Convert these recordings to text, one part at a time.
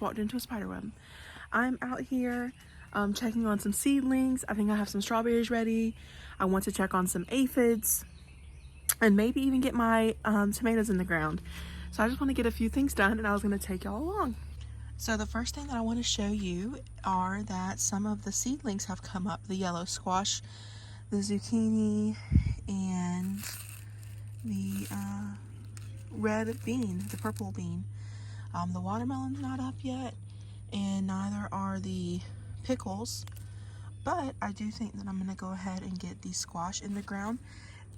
walked into a spider web. I'm out here checking on some seedlings. I think I have some strawberries ready. I want to check on some aphids and maybe even get my tomatoes in the ground. So I just want to get a few things done, and I was going to take y'all along. So the first thing that I want to show you are that some of the seedlings have come up. The yellow squash, the zucchini, and the red bean, the purple bean. The watermelon's not up yet, and neither are the pickles, but I do think that I'm going to go ahead and get the squash in the ground.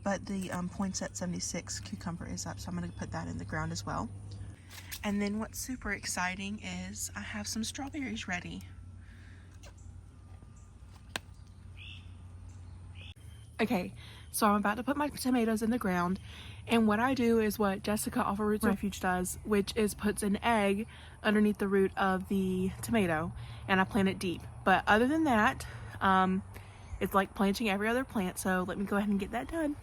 But the Poinsett 76 cucumber is up, so I'm going to put that in the ground as well. And then what's super exciting is I have some strawberries ready. Okay, so I'm about to put my tomatoes in the ground, and what I do is what Jessica off of Roots Refuge does, which is puts an egg underneath the root of the tomato, and I plant it deep. But other than that, it's like planting every other plant, so let me go ahead and get that done.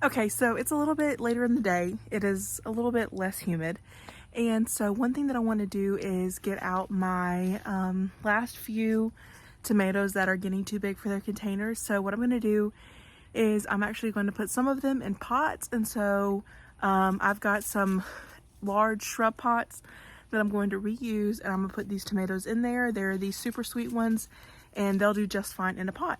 Okay, so it's a little bit later in the day. It is a little bit less humid. And so one thing that I want to do is get out my last few tomatoes that are getting too big for their containers. So what I'm going to do is I'm actually going to put some of them in pots. And so I've got some large shrub pots that I'm going to reuse, and I'm going to put these tomatoes in there. They're these super sweet ones, and they'll do just fine in a pot.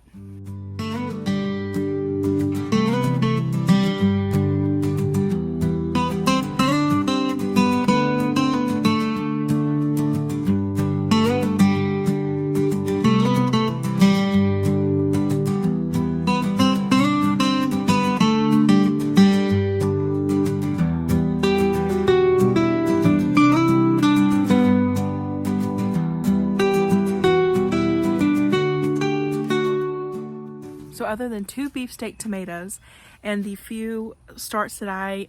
So other than 2 beefsteak tomatoes and the few starts that I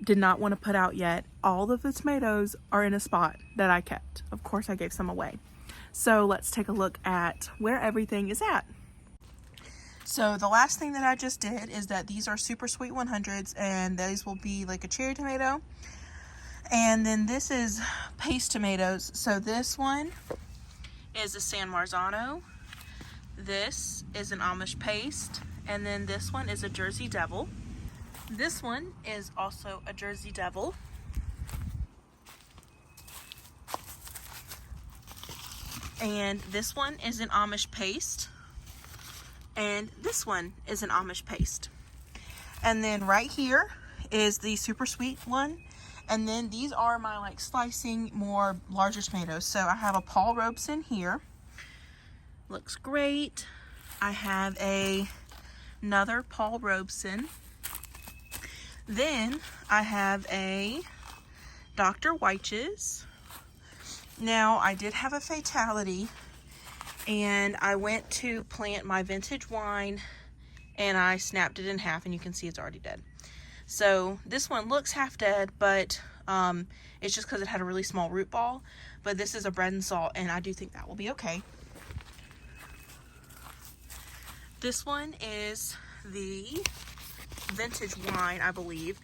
did not want to put out yet, all of the tomatoes are in a spot that I kept. Of course, I gave some away. So let's take a look at where everything is at. So the last thing that I just did is that these are super sweet 100s, and these will be like a cherry tomato. And then this is paste tomatoes. So this one is a San Marzano. This is an Amish paste, and then this one is a Jersey Devil. This one is also a Jersey Devil. And this one is an Amish paste. And this one is an Amish paste. And then right here is the super sweet one. And then these are my like slicing more larger tomatoes. So I have a Paul Robeson here. Looks great. I have another Paul Robeson. Then I have a Dr. Weich's. Now I did have a fatality, and I went to plant my vintage wine and I snapped it in half, and you can see it's already dead. So this one looks half dead, but it's just because it had a really small root ball. But this is a bread and salt, and I do think that will be okay. This one is the vintage wine, I believe.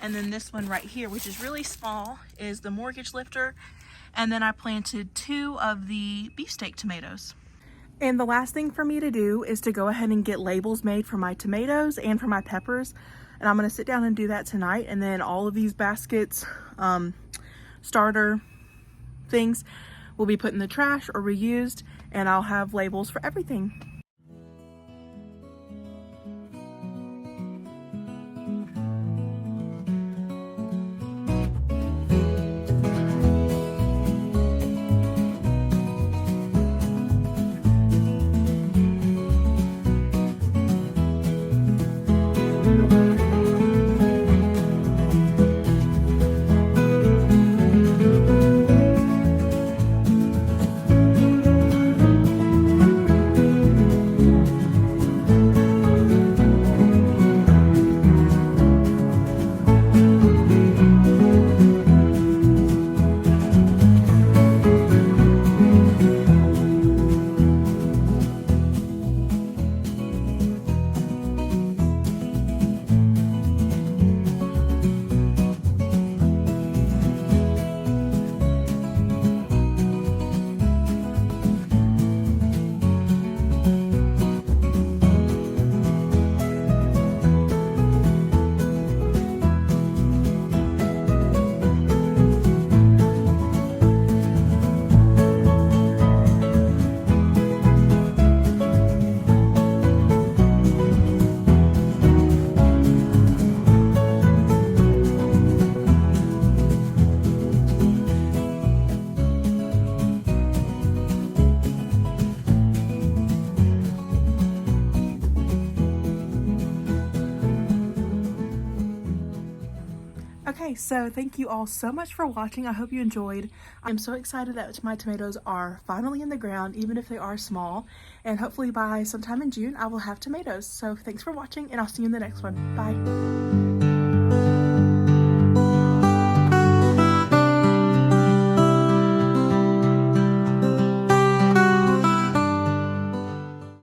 And then this one right here, which is really small, is the mortgage lifter. And then I planted 2 of the beefsteak tomatoes. And the last thing for me to do is to go ahead and get labels made for my tomatoes and for my peppers. And I'm gonna sit down and do that tonight. And then all of these baskets, starter things will be put in the trash or reused, and I'll have labels for everything. Okay, so thank you all so much for watching. I hope you enjoyed. I'm so excited that my tomatoes are finally in the ground, even if they are small. And hopefully by sometime in June, I will have tomatoes. So thanks for watching, and I'll see you in the next one. Bye.